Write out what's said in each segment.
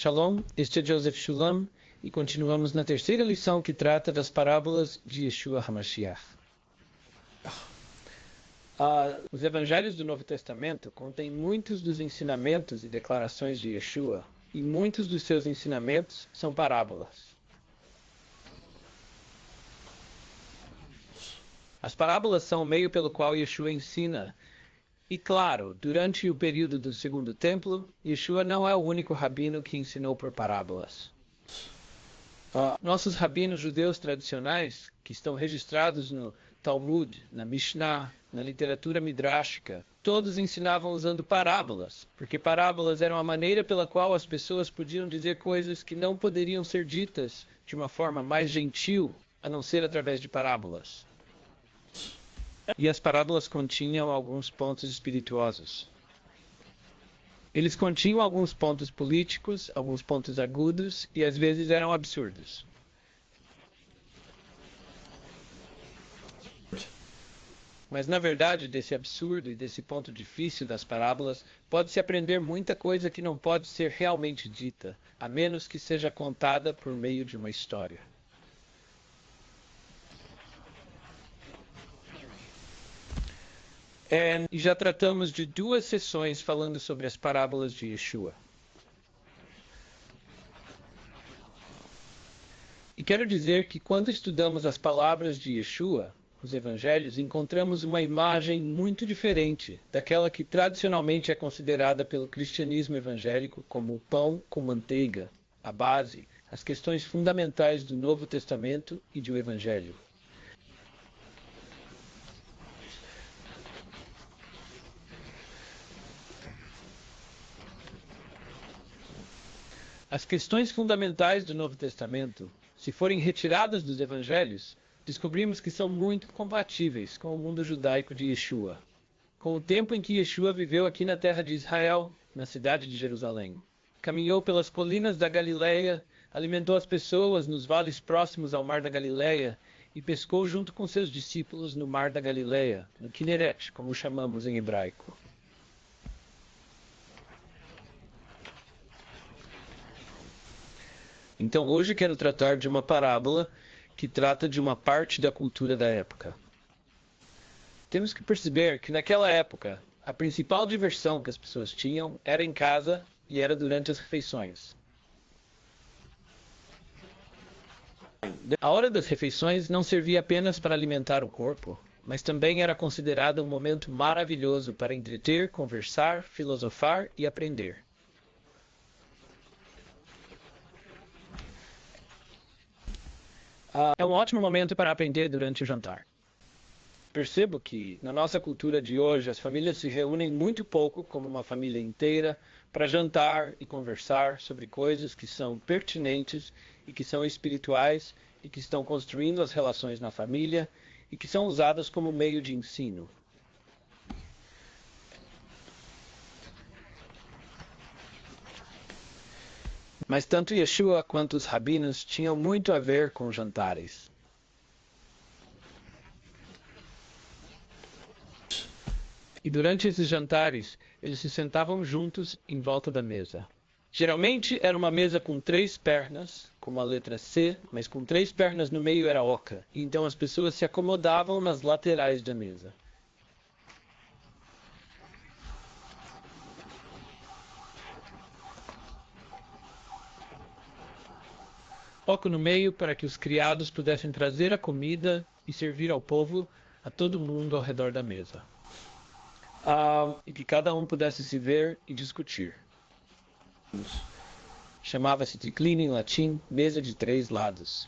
Shalom, este é Joseph Shulam e continuamos na terceira lição que trata das parábolas de Yeshua HaMashiach. Os evangelhos do Novo Testamento contêm muitos dos ensinamentos e declarações de Yeshua, e muitos dos seus ensinamentos são parábolas. As parábolas são o meio pelo qual Yeshua ensina. E claro, durante o período do Segundo Templo, Yeshua não é o único rabino que ensinou por parábolas. Nossos rabinos judeus tradicionais, que estão registrados no Talmud, na Mishnah, na literatura midráshica, todos ensinavam usando parábolas, porque parábolas eram a maneira pela qual as pessoas podiam dizer coisas que não poderiam ser ditas de uma forma mais gentil, a não ser através de parábolas. E as parábolas continham alguns pontos espirituosos. Eles continham alguns pontos políticos, alguns pontos agudos, e às vezes eram absurdos. Mas na verdade, desse absurdo e desse ponto difícil das parábolas, pode-se aprender muita coisa que não pode ser realmente dita, a menos que seja contada por meio de uma história. E já tratamos de 2 sessões falando sobre as parábolas de Yeshua. E quero dizer que quando estudamos as palavras de Yeshua, os evangelhos, encontramos uma imagem muito diferente daquela que tradicionalmente é considerada pelo cristianismo evangélico como o pão com manteiga, a base, as questões fundamentais do Novo Testamento e do Evangelho. As questões fundamentais do Novo Testamento, se forem retiradas dos Evangelhos, descobrimos que são muito compatíveis com o mundo judaico de Yeshua, com o tempo em que Yeshua viveu aqui na terra de Israel, na cidade de Jerusalém. Caminhou pelas colinas da Galileia, alimentou as pessoas nos vales próximos ao mar da Galileia e pescou junto com seus discípulos no mar da Galileia, no Kineret, como o chamamos em hebraico. Então hoje quero tratar de uma parábola que trata de uma parte da cultura da época. Temos que perceber que naquela época, a principal diversão que as pessoas tinham era em casa e era durante as refeições. A hora das refeições não servia apenas para alimentar o corpo, mas também era considerada um momento maravilhoso para entreter, conversar, filosofar e aprender. É um ótimo momento para aprender durante o jantar. Percebo que, na nossa cultura de hoje, as famílias se reúnem muito pouco, como uma família inteira, para jantar e conversar sobre coisas que são pertinentes e que são espirituais e que estão construindo as relações na família e que são usadas como meio de ensino. Mas tanto Yeshua quanto os rabinos tinham muito a ver com jantares. E durante esses jantares, eles se sentavam juntos em volta da mesa. Geralmente era uma mesa com 3 pernas, como a letra C, mas com 3 pernas no meio era oca. E então as pessoas se acomodavam nas laterais da mesa. Oco no meio para que os criados pudessem trazer a comida e servir ao povo, a todo mundo ao redor da mesa. E que cada um pudesse se ver e discutir. Chamava-se triclínio em latim, mesa de 3 lados.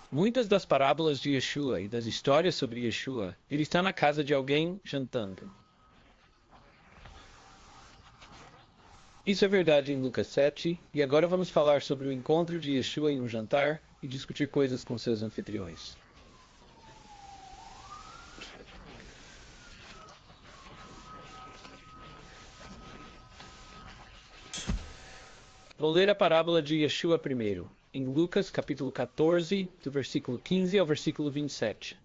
Muitas das parábolas de Yeshua e das histórias sobre Yeshua, ele está na casa de alguém jantando. Isso é verdade em Lucas 7, e agora vamos falar sobre o encontro de Yeshua em um jantar e discutir coisas com seus anfitriões. Vou ler a parábola de Yeshua primeiro, em Lucas capítulo 14, do versículo 15 ao versículo 27.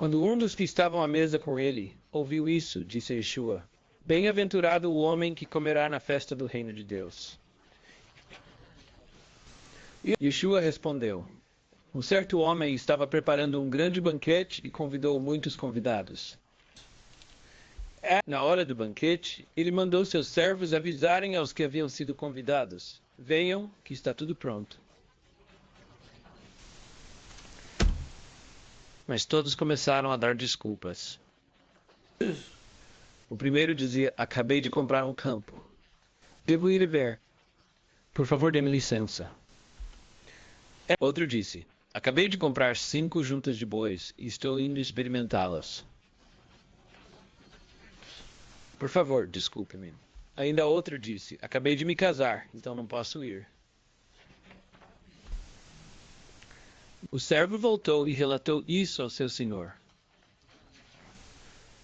Quando um dos que estavam à mesa com ele ouviu isso, disse Yeshua: Bem-aventurado o homem que comerá na festa do reino de Deus. E Yeshua respondeu: Um certo homem estava preparando um grande banquete e convidou muitos convidados. Na hora do banquete, ele mandou seus servos avisarem aos que haviam sido convidados: Venham, que está tudo pronto. Mas todos começaram a dar desculpas. O primeiro dizia: Acabei de comprar um campo. Devo ir ver. Por favor, dê-me licença. Outro disse: Acabei de comprar 5 juntas de bois e estou indo experimentá-las. Por favor, desculpe-me. Ainda outro disse: Acabei de me casar, então não posso ir. O servo voltou e relatou isso ao seu senhor.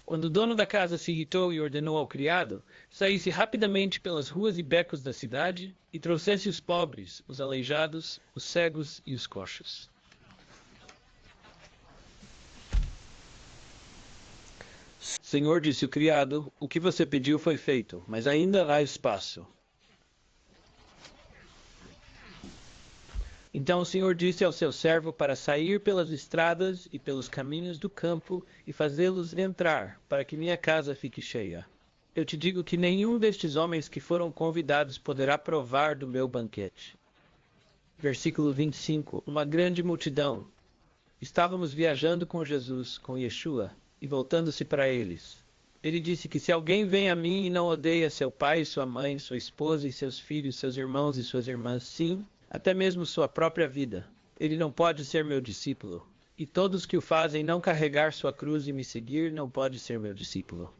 Quando o dono da casa se irritou e ordenou ao criado, saísse rapidamente pelas ruas e becos da cidade e trouxesse os pobres, os aleijados, os cegos e os coxos. Senhor, disse o criado, o que você pediu foi feito, mas ainda há espaço. Então o Senhor disse ao seu servo para sair pelas estradas e pelos caminhos do campo e fazê-los entrar, para que minha casa fique cheia. Eu te digo que nenhum destes homens que foram convidados poderá provar do meu banquete. Versículo 25. Uma grande multidão. Estávamos viajando com Jesus, com Yeshua, e voltando-se para eles. Ele disse que se alguém vem a mim e não odeia seu pai, sua mãe, sua esposa e seus filhos, seus irmãos e suas irmãs, sim, até mesmo sua própria vida, ele não pode ser meu discípulo. E todos que o fazem não carregar sua cruz e me seguir não pode ser meu discípulo.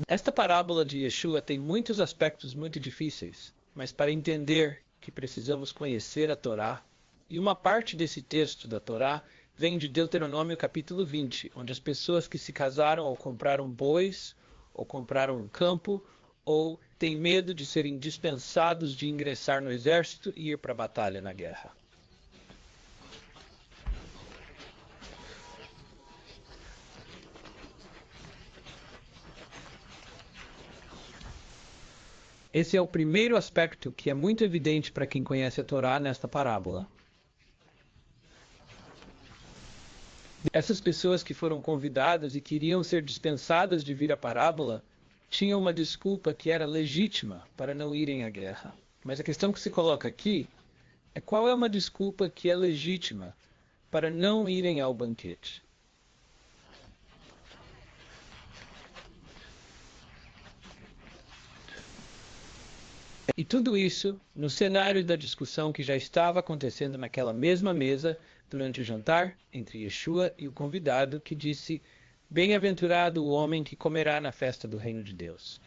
Esta parábola de Yeshua tem muitos aspectos muito difíceis, mas para entender que precisamos conhecer a Torá, e uma parte desse texto da Torá vem de Deuteronômio capítulo 20, onde as pessoas que se casaram ou compraram bois, ou compraram um campo, ou têm medo de serem dispensados de ingressar no exército e ir para a batalha na guerra. Esse é o primeiro aspecto que é muito evidente para quem conhece a Torá nesta parábola. Essas pessoas que foram convidadas e queriam ser dispensadas de vir à parábola tinham uma desculpa que era legítima para não irem à guerra. Mas a questão que se coloca aqui é qual é uma desculpa que é legítima para não irem ao banquete. E tudo isso no cenário da discussão que já estava acontecendo naquela mesma mesa durante o jantar entre Yeshua e o convidado, que disse: Bem-aventurado o homem que comerá na festa do reino de Deus.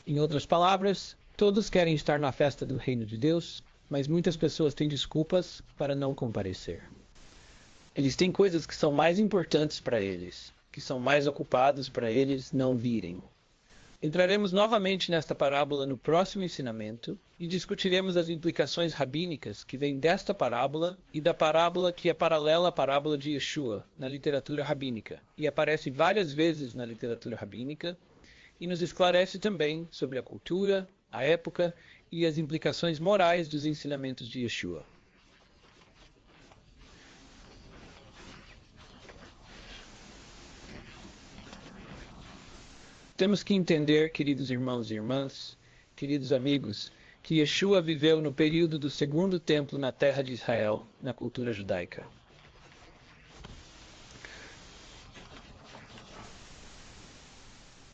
Em outras palavras, todos querem estar na festa do reino de Deus, mas muitas pessoas têm desculpas para não comparecer. Eles têm coisas que são mais importantes para eles, que são mais ocupados para eles não virem. Entraremos novamente nesta parábola no próximo ensinamento e discutiremos as implicações rabínicas que vêm desta parábola e da parábola que é paralela à parábola de Yeshua na literatura rabínica e aparece várias vezes na literatura rabínica e nos esclarece também sobre a cultura, a época e as implicações morais dos ensinamentos de Yeshua. Temos que entender, queridos irmãos e irmãs, queridos amigos, que Yeshua viveu no período do segundo templo na terra de Israel, na cultura judaica.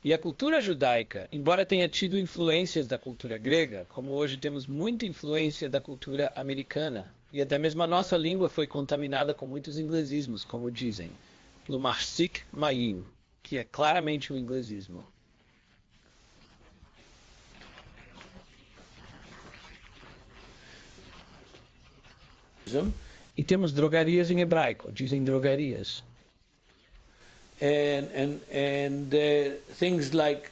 E a cultura judaica, embora tenha tido influências da cultura grega, como hoje temos muita influência da cultura americana, e até mesmo a nossa língua foi contaminada com muitos inglesismos, como dizem, pelo Marsik Mayim, que é claramente um inglesismo. E temos drogarias em hebraico, dizem drogarias. Things like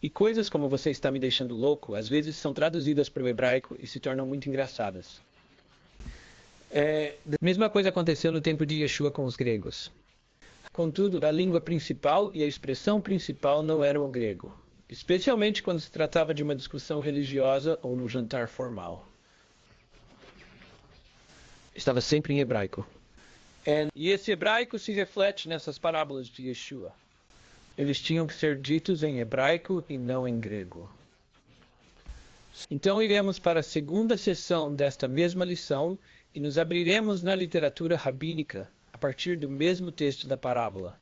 E coisas como você está me deixando louco, às vezes são traduzidas para o hebraico e se tornam muito engraçadas. Mesma coisa aconteceu no tempo de Yeshua com os gregos. Contudo, a língua principal e a expressão principal não eram o grego, especialmente quando se tratava de uma discussão religiosa ou no jantar formal. Estava sempre em hebraico. E esse hebraico se reflete nessas parábolas de Yeshua. Eles tinham que ser ditos em hebraico e não em grego. Então iremos para a segunda sessão desta mesma lição e nos abriremos na literatura rabínica a partir do mesmo texto da parábola.